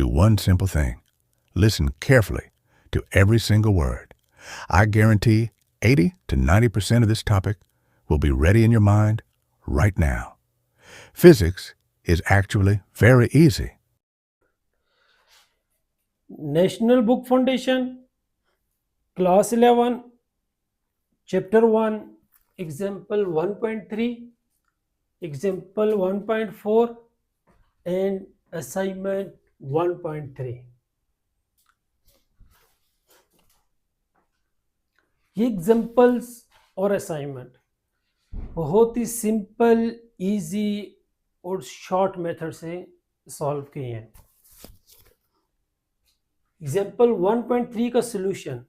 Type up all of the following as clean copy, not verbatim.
do one simple thing. Listen carefully to every single word. I guarantee 80 to 90% of this topic will be ready in your mind right now. Physics is actually very easy. National Book Foundation, Class 11, Chapter 1, Example 1.3, Example 1.4, and Assignment 1.3. ये examples और assignment बहुत ही simple, easy और short method से solve किए हैं। Example 1.3 का solution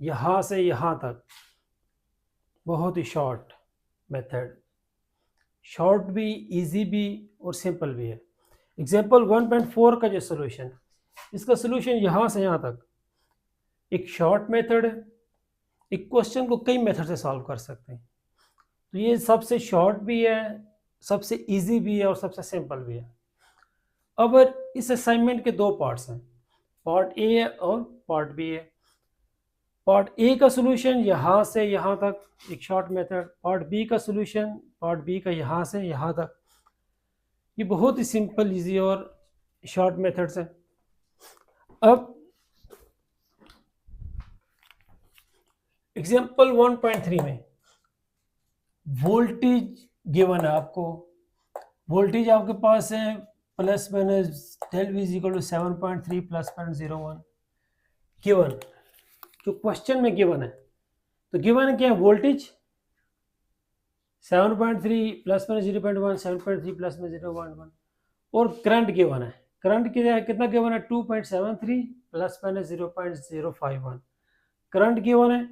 यहाँ से यहाँ तक बहुत ही शॉर्ट मेथड, शॉर्ट भी, इजी भी और सिंपल भी है। एग्जाम्पल 1.4 का जो सॉल्यूशन, इसका सॉल्यूशन यहाँ से यहाँ तक एक शॉर्ट मेथड है। एक क्वेश्चन को कई मेथड से सॉल्व कर सकते हैं, तो ये सबसे शॉर्ट भी है, सबसे इजी भी है और सबसे सिंपल भी है। अब इस असाइनमेंट के दो पार्ट्स हैं, पार्ट ए है और पार्ट बी है। पार्ट ए का सॉल्यूशन यहाँ से यहाँ तक एक शॉर्ट मेथड, पार्ट बी का सॉल्यूशन पार्ट बी का यहाँ से यहाँ तक। ये बहुत ही सिंपल, इजी और शॉर्ट मेथड्स हैं। अब एग्जाम्पल 1.3 में वोल्टेज गिवन है आपको। वोल्टेज आपके पास है plus minus del V is equal to 7.3 plus 0.01 given, जो क्वेश्चन में गिवन है। तो गिवन क्या है? Voltage 7.3 plus minus 0.1, 7.3 plus minus 0.1, और करंट गिवन है। करंट कितना गिवन है? 2.73 प्लस माइनस 0.051। करंट गिवन है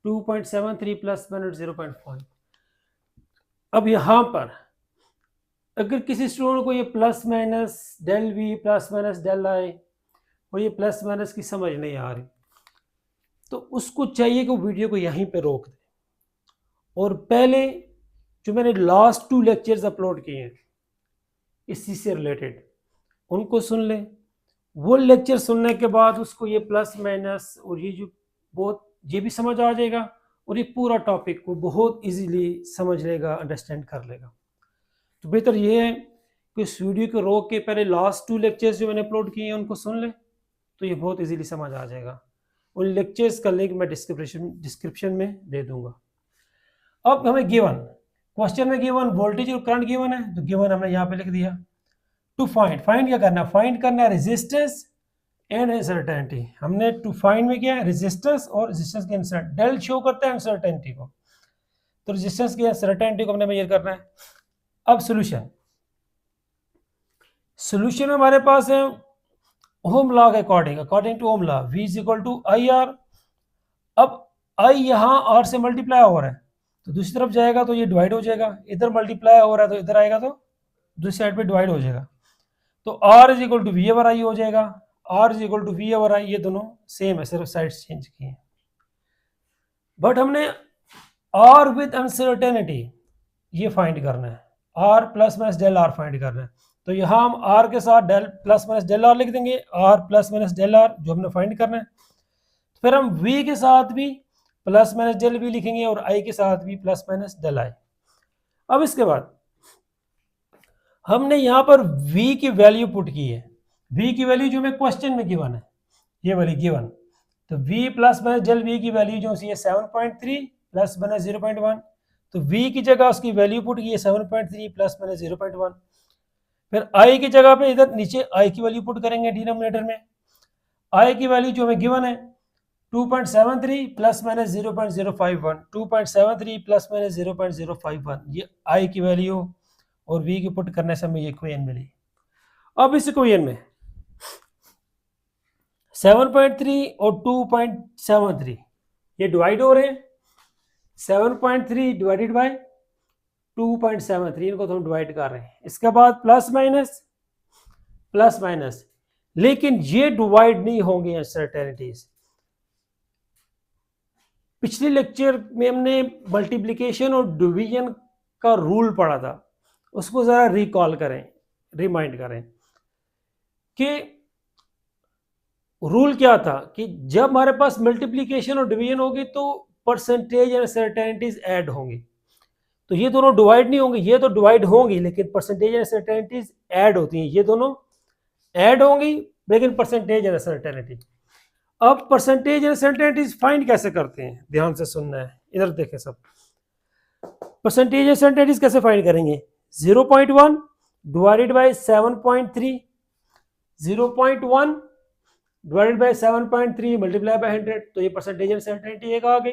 2.73 प्लस माइनस 0.5। अब यहाँ पर अगर किसी स्टूडेंट को ये plus minus del V plus minus del I और ये प्लस माइनस की समझ नहीं आ रही, तो उसको चाहिए कि वीडियो को यहीं पे रोक दे और पहले जो मैंने लास्ट 2 लेक्चर्स अपलोड किए हैं इसी से रिलेटेड उनको सुन ले। वो लेक्चर सुनने के बाद उसको ये प्लस माइनस और ये जो बहुत ये भी समझ आ जाएगा और ये पूरा टॉपिक को बहुत इजीली समझ लेगा, अंडरस्टैंड कर लेगा। तो बेहतर ये है कि इस वीडियो को रोक के पहले लास्ट 2 लेक्चर्स जो मैंने अपलोड किए हैं उनको सुन ले, तो ये बहुत इजीली समझ आ जाएगा। उन लेक्चर्स का लिंक मैं डिस्क्रिप्शन में दे दूंगा। अब हमें गिवन क्वेश्चन में गिवन वोल्टेज और करंट गिवन है, तो गिवन हमने यहाँ पे लिख दिया। टू फाइंड क्या करना? फाइंड करना है रेजिस्टेंस एंड अनसर्टेनिटी। हमने टू फाइंड में क्या है? रेजिस्टेंस और रेजिस्टेंस की अनसर्टेनिटी। डेल शो करता है अनसर्टेनिटी को, तो रेजिस्टेंस की अनसर्टेनिटी को हमने मेजर करना है। अब सॉल्यूशन में हमारे पास है ओम लॉ के according to Ohm law V is equal to I R. अब I यहाँ R से मल्टीप्लाई हो रहा है तो दूसरी तरफ जाएगा तो ये डिवाइड हो जाएगा, इधर मल्टीप्लाई हो रहा है तो इधर आएगा तो दूसरी साइड पे डिवाइड हो जाएगा। तो R is equal to V over I हो जाएगा। R is equal to V over I, ये दोनों सेम है, सिर्फ साइड्स चेंज किए हैं। बट हमने R विद अनसर्टेनिटी ये फाइंड करना है, R plus minus del R find करना है। तो यहाँ हम R के साथ del plus minus del R लिख देंगे, R plus minus del R जो हमने फाइंड करना है। फिर हम V के साथ भी प्लस माइनस डेल V लिखेंगे और I के साथ भी प्लस माइनस डेल I। अब इसके बाद हमने यहाँ पर V की वैल्यू पुट की है। V की वैल्यू जो हमें क्वेश्चन में गिवन है, ये वाली गिवन। तो V plus minus del V की वैल्यू जो सी है 7.3 प्लस माइनस 0.1, तो V की जगह उसकी वैल्यू पुट की है 7.3 प्लस माइनस 0.1। फिर I की जगह पे इधर नीचे I की वैल्यू पुट करेंगे डिनोमिनेटर में। I की वैल्यू जो हमें गिवन है 2.73 प्लस माइनस 0.051, 2.73 प्लस माइनस 0.051, ये I की वैल्यू और V की पुट करने से हमें ये इक्वेशन मिली। अब इस इक्वेशन में 7.3 और 2.73 ये डिवाइड हो रहे हैं। 7.3 डिवाइडेड बाय 2.73, इनको तो हम डिवाइड कर रहे हैं। इसके बाद प्लस माइनस, लेकिन ये डिवाइड नहीं होंगे अनसर्टेनिटीज। पिछले लेक्चर में हमने मल्टीप्लिकेशन और डिवीजन का रूल पढ़ा था, उसको जरा रिकॉल करें, रिमाइंड करें कि रूल क्या था कि जब हमारे पास मल्टीप्लिकेशन और डिवीजन होगी तो परसेंटेज एंड सर्टेनिटीज ऐड होंगी। तो ये दोनों डिवाइड नहीं होंगी, ये तो डिवाइड होंगी लेकिन परसेंटेज एंड सर्टेनिटीज ऐड होती हैं, ये दोनों ऐड होंगी लेकिन परसेंटेज एंड सर्टेनिटी। अब परसेंटेज एंड सर्टेनिटीज फाइंड कैसे करते हैं, ध्यान से सुनना है, इधर देखें सब। परसेंटेज एंड सर्टेनिटीज कैसे फाइंड करेंगे, 0.1 divided by 7.3, 0.1 divided by 7.3 multiply by 100, तो ये परसेंटेज एंड सर्टेनिटी एक आ गई।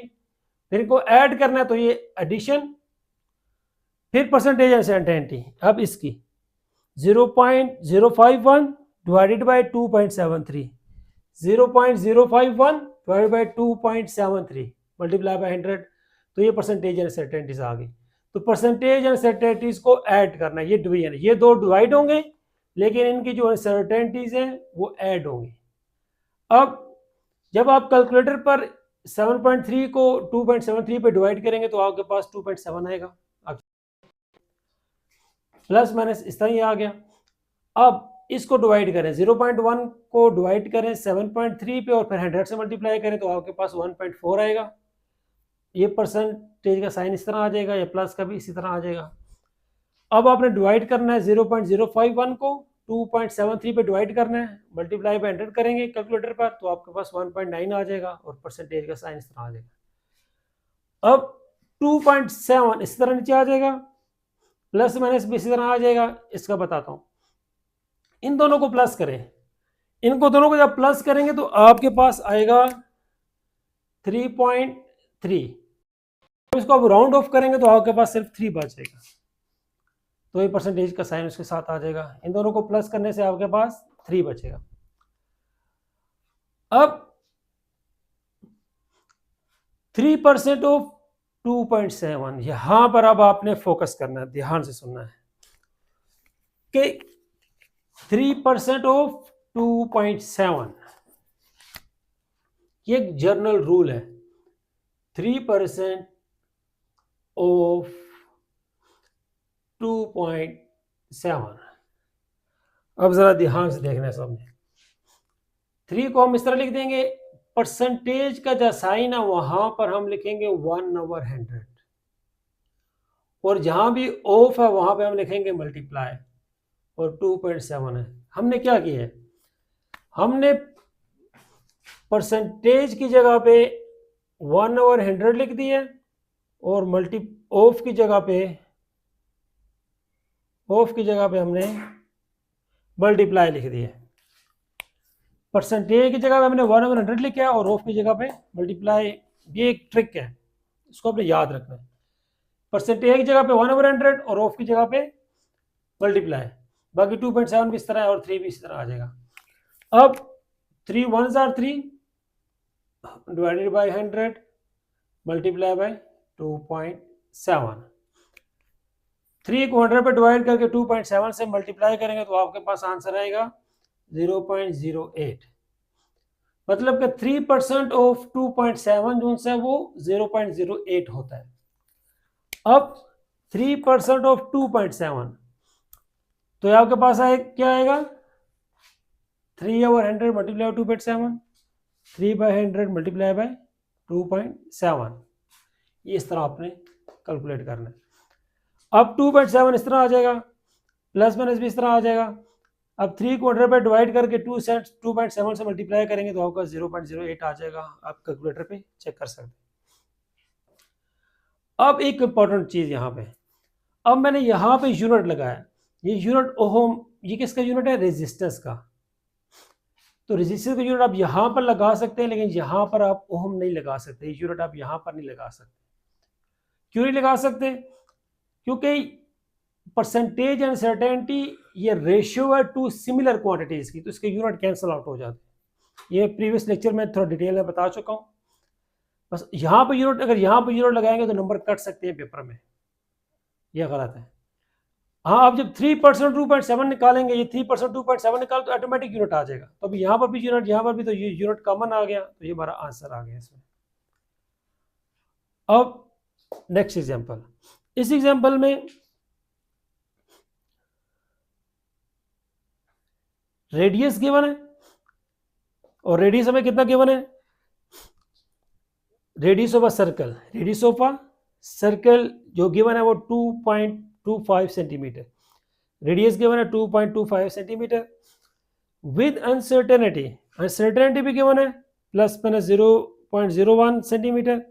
फिर इनको ऐड करना है तो ये एडिशन, फिर परसेंटेज एंड सर्टेनिटी। अब इसकी 0.051 divided by 2.73, 0.051 divided by 2.73 multiply by 100, तो ये परसेंटेज एंड सर्टेनिटीज आ गई। तो परसेंटेज एंड सर्टेनिटीज को ऐड करना है, ये डिवीजन है, ये दो डिवाइड होंगे लेकिन इनकी जो अनसर्टेनिटीज हैं वो ऐड होंगी। अब जब आप कैलकुलेटर पर 7.3 को 2.73 पे डिवाइड करेंगे तो आपके पास 2.7 आएगा, प्लस माइनस इस तरह ही आ गया। अब इसको डिवाइड करें, 0.1 को डिवाइड करें 7.3 पे और फिर 100 से मल्टीप्लाई करें तो आपके पास 1.4 आएगा। ये परसेंटेज का साइन इस तरह आ जाएगा, या प्लस का भी इसी तरह आ जाएगा। अब आपने डिवाइड करना है 0.051 को 2.73 पे डिवाइड करना है, मल्टीप्लाई बाय 100 करेंगे कैलकुलेटर पर तो आपके पास 1.9 आ जाएगा और परसेंटेज का साइन इस तरह आ जाएगा। अब 2.7 इस तरह नीचे आ जाएगा, प्लस माइनस भी इसी तरह आ जाएगा। इसका बताता हूं, इन दोनों को प्लस करें, इनको दोनों को जब प्लस करेंगे तो आपके पास आएगा 3.3, इसको अब राउंड ऑफ करेंगे तो आपके पास सिर्फ 3 बचेगा, तो ये परसेंटेज का साइन उसके साथ आ जाएगा। इन दोनों को प्लस करने से आपके पास 3 बचेगा। अब 3% ऑफ 2.7, यहां पर अब आपने फोकस करना है, ध्यान से सुनना है कि 3% ऑफ 2.7 ये एक जर्नल रूल है। 3% ऑफ 2.7, अब जरा ध्यान से देखना है सबने। 3 को हम इस तरह लिख देंगे, परसेंटेज का जो साइन है वहां पर हम लिखेंगे 1/100 और जहां भी ऑफ है वहां पे हम लिखेंगे मल्टीप्लाई, और 2.7 है। हमने क्या किया है, हमने परसेंटेज की जगह पे 1/100 लिख दिया और ऑफ की जगह पे हमने मल्टीप्लाई लिख दिया। परसेंटेज की जगह पे हमने 1/100 लिखा है और ऑफ की जगह पे मल्टीप्लाई। ये एक ट्रिक है, इसको आपने याद रखना है। परसेंटेज की जगह पे 1/100 और ऑफ की जगह पे मल्टीप्लाई। बाकी 2.7 भी इस तरह है और 3 भी इस तरह आ जाएगा। अब 3 1s are 3 divided by 100 multiply by 2.7। 3 को 100 पे डिवाइड करके 2.7 से मल्टीप्लाई करेंगे तो आपके पास आंसर आएगा 0.08। मतलब कि 3% ऑफ 2.7 जो है वो 0.08 होता है। अब 3% ऑफ 2.7 तो आपके पास क्या आएगा, 3/100 मल्टीप्लाई बाय 2.7, 3/100 मल्टीप्लाई बाय 2.7। ये इस तरह आपने कैलकुलेट करना है। अब 2.7 इस तरह आ जाएगा, प्लस माइनस भी इस तरह आ जाएगा। अब 3 को 100 पे डिवाइड करके 2.7 से मल्टीप्लाई करेंगे तो आपका 0.08 आ जाएगा। आप कैलकुलेटर पे चेक कर सकते हैं। अब एक इंपॉर्टेंट चीज यहाँ पे, अब मैंने यहाँ पे यूनिट लगाया, ये यूनिट ओहम, ये किसका यूनिट है, रेजिस्टेंस का। तो रेजिस्टेंस का यूनिट आप यहाँ पर लगा सकते हैं लेकिन यहाँ पर आप ओहम नहीं लगा सकते, ये यूनिट आप यहाँ पर नहीं लगा सकते। क्यों नहीं लगा सकते, क्योंकि परसेंटेज एंड सर्टेनिटी ये रेशियो है टू सिमिलर क्वांटिटीज की, तो इसके यूनिट कैंसिल आउट हो जाते हैं। ये प्रीवियस लेक्चर में थोड़ा डिटेल में बता चुका हूँ। बस यहाँ पर यूनिट, अगर यहाँ पर यूनिट लगाएंगे तो नंबर कट सकते हैं पेपर में, यह गलत है। हाँ, आप जब 3% 2.7 निकालेंगे, ये 3% 2.7 निकाल तो ऑटोमेटिक यूनिट आ जाएगा। तो अभी यहाँ पर भी यूनिट, यहाँ पर भी, तो ये यूनिट कॉमन आ गया, तो ये हमारा आंसर आ गया इसमें। अब नेक्स्ट एग्जांपल, इस एग्जांपल में रेडियस गिवन है और रेडियस हमें कितना गिवन है, radius of a circle, radius of a circle जो गिवन है वो 2.25 सेंटीमीटर, रेडियस गिवन है 2.25 सेंटीमीटर विद अनसर्टेनिटी, अनसर्टेनिटी भी गिवन है plus minus 0.01 centimetre.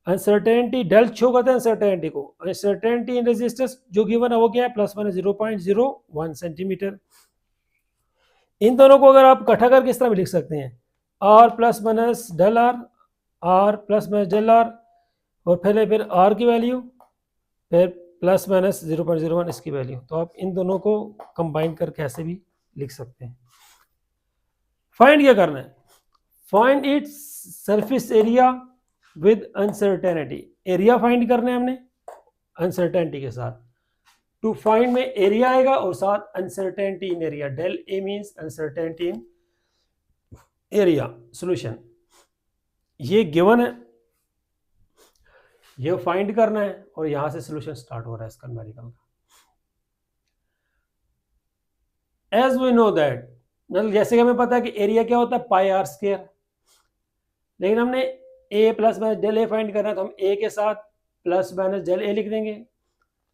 Uncertainty del show करते हैं अनसर्टेनिटी को, अनसर्टेनिटी इन रेजिस्टेंस जो गिवन है वो क्या है प्लस माइनस 0.01 सेंटीमीटर। इन दोनों को अगर आप इकट्ठा करके इस तरह भी लिख सकते हैं, R plus minus del R plus minus del R, और फिर आर की वैल्यू, फिर प्लस माइनस 0.01 इसकी वैल्यू। तो आप इन दोनों को कंबाइन करके ऐसे भी लिख सकते हैं। फाइंड क्या करना है, find its surface area with uncertainty, area find करना है हमने अनसर्टेनिटी के साथ। टू फाइंड में एरिया आएगा और साथ uncertainty in area, del A means uncertainty in area. Solution ये गिवन है, ये फाइंड करना है और यहां से सॉल्यूशन स्टार्ट हो रहा है इसका न्यूमेरिकल का। एज वी नो दैट, मतलब जैसे कि हमें पता है कि एरिया क्या होता है पाई आर स्क्वायर, लेकिन हमने ए plus minus del A find करना है तो हम ए के साथ प्लस माइनस डेल ए लिख देंगे,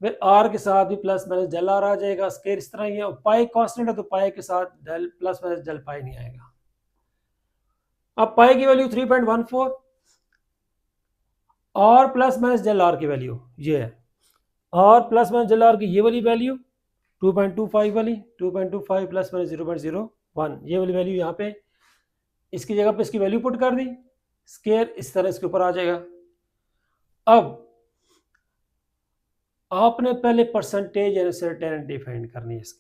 फिर आर के साथ भी प्लस माइनस डेल आर आ जाएगा, स्क्वायर इस तरह ही है, और पाई कांस्टेंट है तो पाई के साथ डेल प्लस माइनस डेल पाई नहीं आएगा। अब पाई की वैल्यू 3.14 और प्लस माइनस डेल आर की वैल्यू ये है, और प्लस माइनस डेल आर की ये वाली वैल्यू 2.25 वाली, 2.25 प्लस माइनस 0.01 ये वाली वैल्यू यहाँ पे इसकी जगह पे इसकी वैल्यू पुट कर दी, स्क्वायर इस तरह इसके ऊपर आ जाएगा। अब आपने पहले परसेंटेज अनसर्टेनिटी फाइंड करनी है इसकी,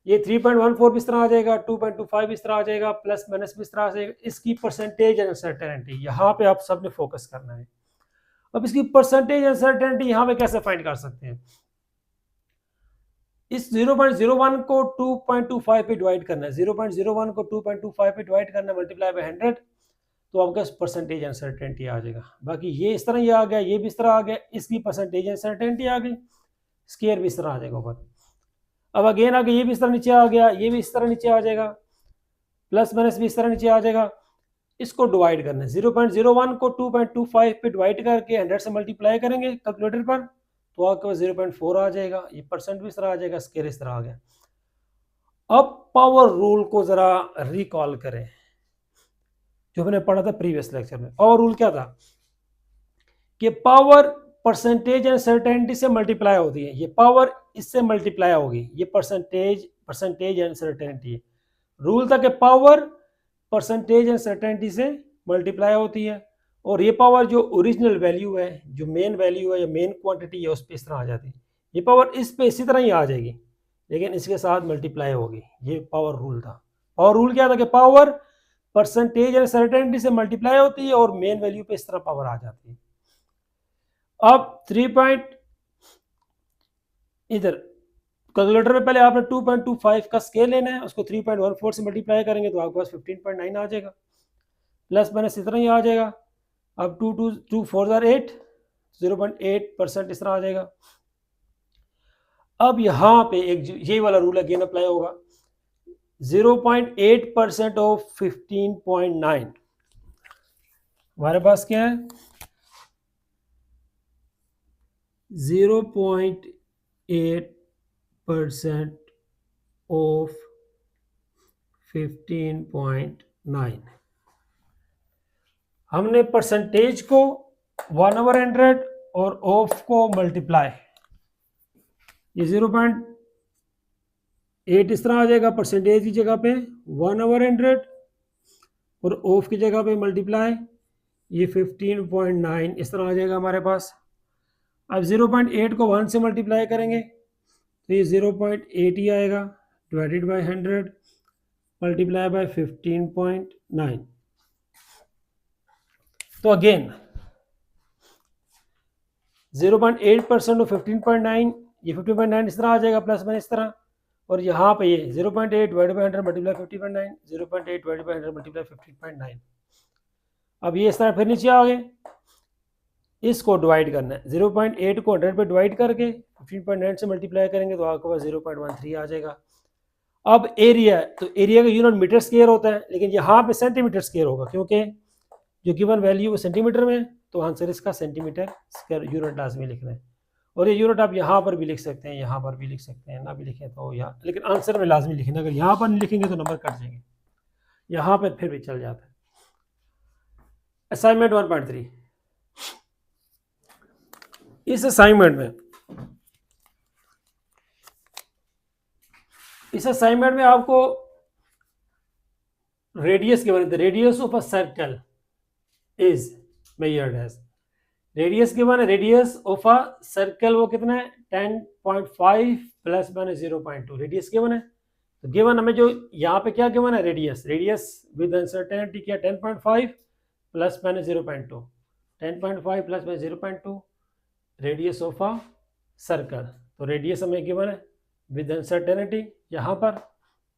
ये 3.14 भी इस तरह आ जाएगा, 2.25 इस तरह आ जाएगा, प्लस माइनस भी इस तरह आ जाएगा, इसकी परसेंटेज अनसर्टेनिटी यहाँ पे आप सबने फोकस करना है। अब इसकी परसेंटेज अनसर्टेनिटी यहाँ पे कैसे फाइंड कर सकते हैं, इस 0.01 को 2.25 पे डिवाइड करना है, 0.01 को 2.25 पे डिवाइड करना है मल्टीप्लाई बाय 100, तो आपका परसेंटेज अनसर्टेनिटी आ जाएगा। बाकी ये इस तरह ही आ गया, ये भी इस तरह आ गया, इसकी परसेंटेज अनसर्टेनिटी आ गई, स्क्वायर भी इस तरह आ जाएगा ऊपर। अब अगेन आगे ये भी इस तरह नीचे आ गया, ये भी इस तरह नीचे आ जाएगा, प्लस माइनस भी इस तरह नीचे आ जाएगा। इसको डिवाइड करना है, 0.01 को 2.25 पे डिवाइड करके 100 से मल्टीप्लाई करेंगे कैलकुलेटर पर, तो आपके पास 0.4 आ जाएगा, ये परसेंट भी इस तरह आ जाएगा, स्क्वायर इस तरह आ गया। अब पावर रूल को जरा रिकॉल करें जो हमने पढ़ा था प्रीवियस लेक्चर में। पावर रूल क्या था कि पावर परसेंटेज अनसर्टेनिटी से मल्टीप्लाई होती है, ये पावर इससे मल्टीप्लाई होगी, ये परसेंटेज अनसर्टेनिटी। रूल था कि पावर परसेंटेज अनसर्टेनिटी से मल्टीप्लाई होती है, और ये पावर जो ओरिजिनल वैल्यू है, जो मेन वैल्यू है या मेन क्वांटिटी है, उस पर इस तरह आ जाती है। ये पावर इस पे इसी तरह ही आ जाएगी, लेकिन इसके साथ मल्टीप्लाई होगी। ये पावर रूल था। पावर रूल क्या था कि पावर परसेंटेज अनसर्टेनिटी से मल्टीप्लाई होती है और मेन वैल्यू पे इस तरह पावर आ जाती है। अब 3 इधर कैलकुलेटर में पहले आपने 2.25 का स्केल लेना है, उसको 3.14 से मल्टीप्लाई करेंगे तो आपके पास 15.9 आ जाएगा, प्लस माइनस इतना ही आ जाएगा। अब 2 4 8, 0.8% इस तरह आ जाएगा। अब यहाँ पे एक यही वाला रूल अगेन अप्लाई होगा, 0.8% ऑफ 15.9 हमारे पास क्या है, 0.8% ऑफ 15.9। हमने परसेंटेज को 1/100 और ऑफ को मल्टीप्लाई, ये 0.8 इस तरह आ जाएगा, परसेंटेज की जगह पे 1/100 और ऑफ की जगह पे मल्टीप्लाई, ये 15.9 इस तरह आ जाएगा हमारे पास। अब 0.8 को 1 से मल्टीप्लाई करेंगे तो ये 0.8 ही आएगा, डिवाइडेड बाय 100 मल्टीप्लाई बाय 15.9। तो अगेन 0.8% ऑफ 15.9, ये 15.9 इस तरह आ जाएगा, प्लस माइनस इस तरह, और यहाँ पे ये 0.8 divided by 100 multiply 15.9, 0.8 divided by 100 multiply 15.9। अब ये इस तरह फिर नीचे आ गए, इसको डिवाइड करना है, 0.8 को 100 पे डिवाइड करके 15.9 से मल्टीप्लाई करेंगे तो आपके पास 0.13 आ जाएगा। अब एरिया, तो एरिया का यूनिट मीटर स्क्वायर होता है, लेकिन यहाँ पे सेंटीमीटर स्क्वायर होगा क्योंकि जो गिवन वैल्यू वो सेंटीमीटर में है, तो आंसर इसका सेंटीमीटर स्क्वायर यूनिट लाजमी लिखना है। और ये यूनिट आप यहाँ पर भी लिख सकते हैं, यहाँ पर भी लिख सकते हैं, ना भी लिखें तो यहाँ, लेकिन आंसर में लाजमी लिखना। अगर यहाँ पर नहीं लिखेंगे तो नंबर कट जाएंगे, यहाँ पर फिर भी चल जाता है। असाइनमेंट 1.3, इस असाइनमेंट में आपको रेडियस के बारे में, radius of a circle is measured as, radius के बारे में, रेडियस ऑफ अ सर्कल वो कितना है 10.5 प्लस माइनस 0.2 रेडियस गिवन है। तो गिवन हमें जो यहाँ पे क्या गिवन है, रेडियस विद अनसर्टेनिटी क्या 10.5 plus minus 0.2, 10.5 plus minus 0.2 radius of a circle. तो रेडियस हमें गिवन है विद अनसर्टेनिटी, यहाँ पर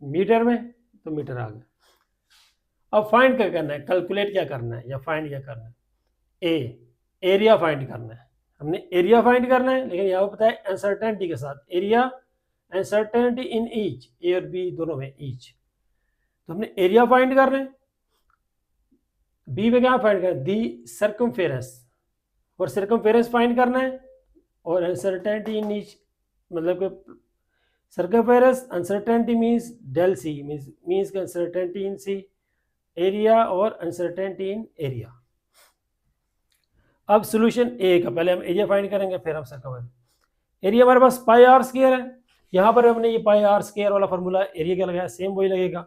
मीटर में, तो मीटर आ गया। अब फाइंड क्या करना है, कैलकुलेट क्या करना है या फाइंड क्या करना है, एरिया फाइंड करना है। हमने एरिया फाइंड करना है, लेकिन यहाँ पता है अनसर्टेनिटी के साथ, एरिया अनसर्टेनिटी इन ईच, ए और बी दोनों में ईच, तो हमने एरिया फाइंड करना है। बी में क्या फाइंड करना है, दी सर्कमफेरेंस, और सर्कमफेरेंस फाइंड करना है, और अनसर्टेनिटी इन ईच मतलब कि circumference uncertainty means del C, means uncertainty in C, area और अनसर्टेनिटी इन एरिया। अब सॉल्यूशन ए का, पहले हम एरिया फाइंड करेंगे फिर हम सर्कमफेरेंस। एरिया हमारे पास पाई आर स्क्वायर है, यहाँ पर हमने ये पाई आर स्क्वायर वाला फार्मूला एरिया क्या लगाया, सेम वही लगेगा।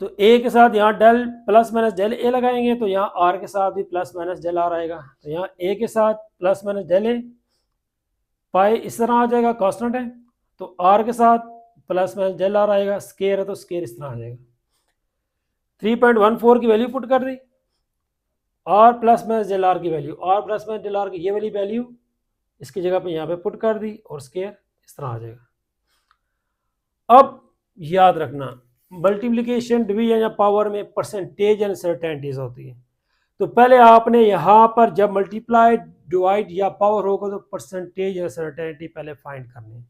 तो ए के साथ यहाँ del plus minus del A लगाएंगे, तो यहाँ आर के साथ भी प्लस माइनस डेल आर आएगा। तो यहाँ ए के साथ प्लस माइनस डेल ए, पाई इस तरह आ जाएगा, कांस्टेंट है, तो आर के साथ प्लस माइनस डेल आर आएगा, स्क्वायर है तो स्क्वायर इस तरह आ जाएगा। 3.14 की वैल्यू पुट कर दी, R plus minus del R की value, R plus minus del R की ये वाली वैल्यू इसकी जगह पे यहाँ पे पुट कर दी, और स्क्वायर इस तरह आ जाएगा। अब याद रखना, मल्टीप्लिकेशन डिवीजन या पावर में परसेंटेज अनसर्टेनिटीज होती है। तो पहले आपने यहाँ पर जब मल्टीप्लाई डिवाइड या पावर होगा तो परसेंटेज अनसर्टेनिटी पहले फाइंड करनी है।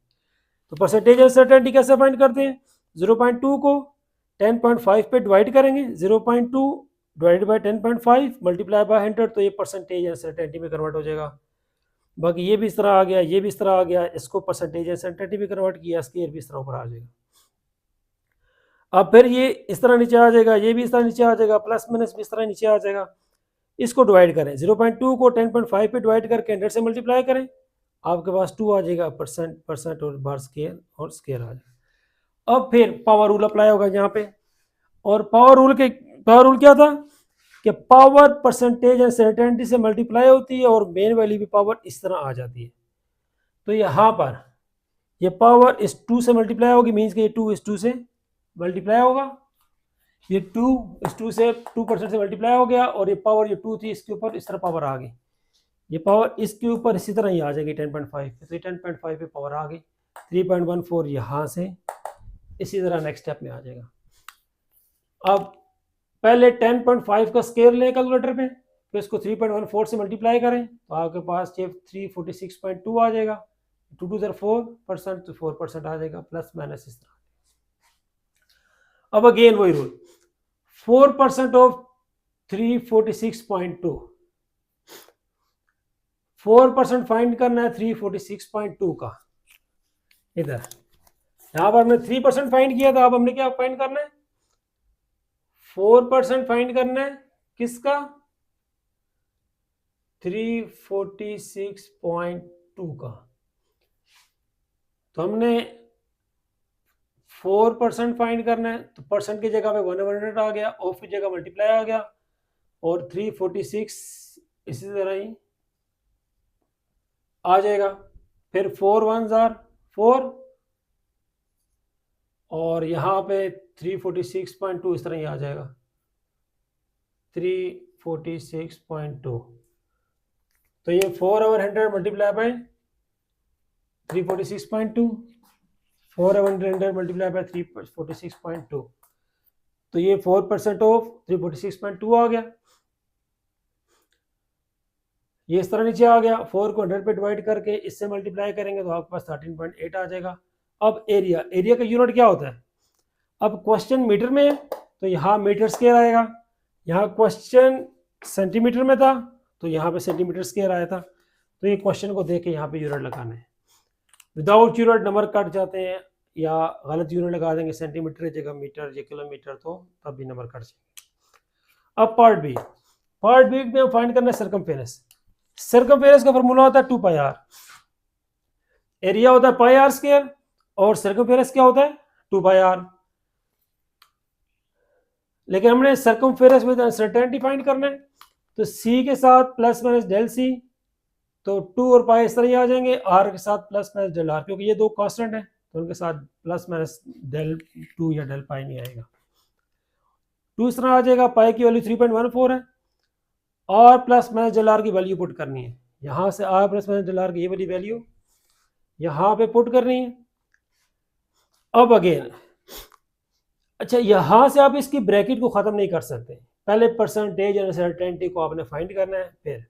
तो परसेंटेज अनसर्टेनिटी कैसे फाइंड करते हैं, 0.2 को 10.5 पे डिवाइड करेंगे, 0.2 डिवाइड बाई 10.5 मल्टीप्लाई बाय 100, तो ये परसेंटेज अनसर्टेनिटी में कन्वर्ट हो जाएगा। बाकी ये भी इस तरह आ गया, ये भी इस तरह आ गया, इसको परसेंटेज अनसर्टेनिटी में कन्वर्ट किया, स्क्वायर भी इस तरह ऊपर आ जाएगा। अब फिर ये इस तरह नीचे आ जाएगा, ये भी इस तरह नीचे आ जाएगा, प्लस माइनस भी इस तरह नीचे आ जाएगा। इसको डिवाइड करें, 0.2 को 10.5 पे डिवाइड करके 100 से मल्टीप्लाई करें, आपके पास 2 आ जाएगा, परसेंट और बार स्क्वायर और स्क्वायर आ जाएगा। अब फिर पावर रूल अप्लाई होगा यहाँ पे, और पावर रूल क्या था कि पावर परसेंटेज अनसर्टेनिटी से मल्टीप्लाई होती है और मेन वैल्यू भी पावर इस तरह आ जाती है। तो यहाँ पर ये पावर इस 2 से मल्टीप्लाई होगी, मीन्स कि ये 2 इस 2 से मल्टीप्लाई होगा, ये 2 इस 2 से 2% से मल्टीप्लाई हो गया, और ये पावर ये 2 थी इसके ऊपर इस तरह पावर आ गई, ये पावर इसके ऊपर इसी तरह ही आ जाएगी 10.5 पे, तो ये 10.5 पे पावर आ गई, 3.14 यहाँ से इसी तरह नेक्स्ट स्टेप में आ जाएगा। अब पहले 10.5 का स्क्वायर लें कैलकुलेटर पे, फिर इसको 3.14 से मल्टीप्लाई करें, तो आपके पास 346.2 आ जाएगा, 2 to 4%, तो 4% आ जाएगा, प्लस माइनस इस तरह। अब अगेन वही रूल, 4% ऑफ 346.2, 4% फाइंड करना है 346.2 का। इधर यहां पर हमने 3% फाइंड किया था, अब हमने क्या फाइंड करना है, 4% फाइंड करना है किसका, 346.2 का। तो हमने 4% फाइंड करना है, तो परसेंट की जगह पे 100 आ गया, ऑफ की जगह मल्टीप्लाई आ गया, और 346 इसी तरह ही आ जाएगा। फिर 4 1s are 4, और यहाँ पे 346.2 इस तरह ही आ जाएगा, 346.2। तो ये 4 over 100 multiply by 346.2, 4 over 100 multiply by 346.2, तो ये 4% ऑफ 346.2 आ गया। ये इस तरह नीचे आ गया, 4 को 100 पे डिवाइड करके इससे मल्टीप्लाई करेंगे तो आपके पास 13.8 आ जाएगा, अब एरिया, एरिया का यूनिट क्या होता है? अब क्वेश्चन मीटर में है तो यहाँ मीटर स्क्वायर आएगा, यहाँ क्वेश्चन सेंटीमीटर में था तो यहाँ पे सेंटीमीटर स्क्वायर आया था। तो ये क्वेश्चन को देख के यहाँ पे यूनिट लगाना है। विदाउट यूनिट नंबर कट जाते हैं या गलत यूनिट लगा देंगे, सेंटीमीटर की जगह मीटर या किलोमीटर, तो तब भी नंबर कट जाएंगे। अब पार्ट बी, पार्ट बी में हम फाइंड करना है सर्कमफेरेंस। सर्कमफेरेंस का फॉर्मूला होता है 2 पाई आर। एरिया होता है पाई आर स्क्वायर और सर्कमफेरेंस क्या होता है 2 पाई आर। लेकिन हमने सर्कमफेरेंस विद अनसर्टेनिटी फाइंड करना है, तो सी के साथ प्लस माइनस डेल सी, तो 2 और पाई इस तरह ही आ जाएंगे, आर के साथ प्लस माइनस डेल आर, क्योंकि ये दो कांस्टेंट है तो उनके साथ प्लस माइनस डेल 2 या डेल पाई नहीं आएगा। 2 इस तरह आ जाएगा, पाई की वैल्यू 3.14 है और प्लस माइनस डेल आर की वैल्यू पुट करनी है। यहाँ से R plus minus del R की ये वाली वैल्यू यहाँ पे पुट करनी है। अब अगेन, अच्छा यहाँ से आप इसकी ब्रैकेट को ख़त्म नहीं कर सकते, पहले परसेंटेज अनसर्टेनिटी को आपने फाइंड करना है, फिर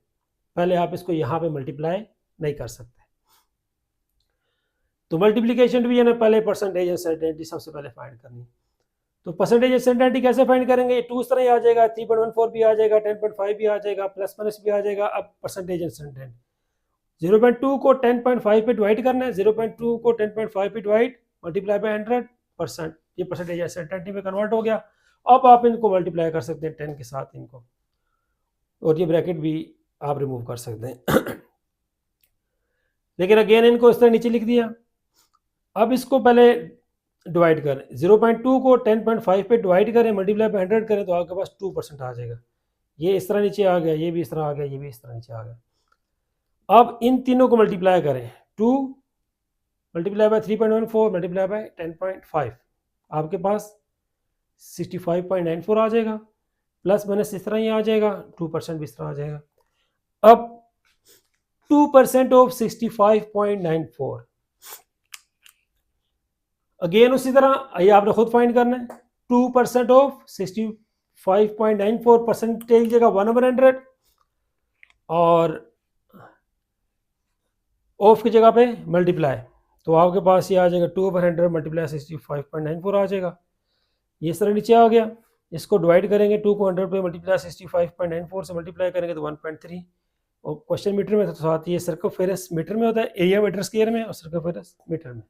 पहले आप इसको यहाँ पे मल्टीप्लाई नहीं कर सकते। तो मल्टीप्लिकेशन डिवीजन है, पहले परसेंटेज अनसर्टेनिटी सबसे पहले फाइंड करनी है। तो परसेंटेज अनसर्टेनिटी कैसे फाइंड करेंगे? 2 इस तरह ही आ जाएगा, 3.14 भी आ जाएगा, 10.5 भी आ जाएगा, प्लस माइनस भी आ जाएगा। अब परसेंटेज अनसर्टेनिटी 0.2 को 10.5 पे डिवाइड करना है, 0.2 को 10.5 पे डिवाइड मल्टीप्लाई बाय 100%, ये परसेंटेज अनसर्टेनिटी में कन्वर्ट हो गया। अब आप इनको मल्टीप्लाई कर सकते हैं 10 के साथ इनको, और ये ब्रैकेट भी आप रिमूव कर सकते हैं। लेकिन अगेन इनको इस तरह नीचे लिख दिया। अब इसको पहले डिवाइड करें, 0.2 को 10.5 पे डिवाइड करें, मल्टीप्लाई बाय 100 करें तो आपके पास 2% आ जाएगा। ये इस तरह नीचे आ गया, ये भी इस तरह आ गया, ये भी इस तरह नीचे आ गया। अब इन तीनों को मल्टीप्लाई करें, 2 मल्टीप्लाई बाय 3.14 मल्टीप्लाई बाय 10.5, आपके पास 65.94 आ जाएगा। प्लस माइनस इस तरह ही आ जाएगा, 2% भी इस तरह आ जाएगा। अब 2% ऑफ 65.94, अगेन उसी तरह ये आपने खुद फाइंड करना है। 2% ऑफ 65.94, परसेंटेज की जगह 1/100 और ऑफ की जगह पे मल्टीप्लाई, तो आपके पास ये आ जाएगा 2/100 मल्टीप्लाई 65.94 आ जाएगा। ये इस तरह नीचे आ गया। इसको डिवाइड करेंगे, 2 को 100 पे मल्टीप्लाई 65.94 से मल्टीप्लाई करेंगे तो 1.3, और क्वेश्चन मीटर में तो साथ ये सर्कमफेरेंस मीटर में होता है, एरिया मीटर स्क्वायर में और सर्कमफेरेंस मीटर में।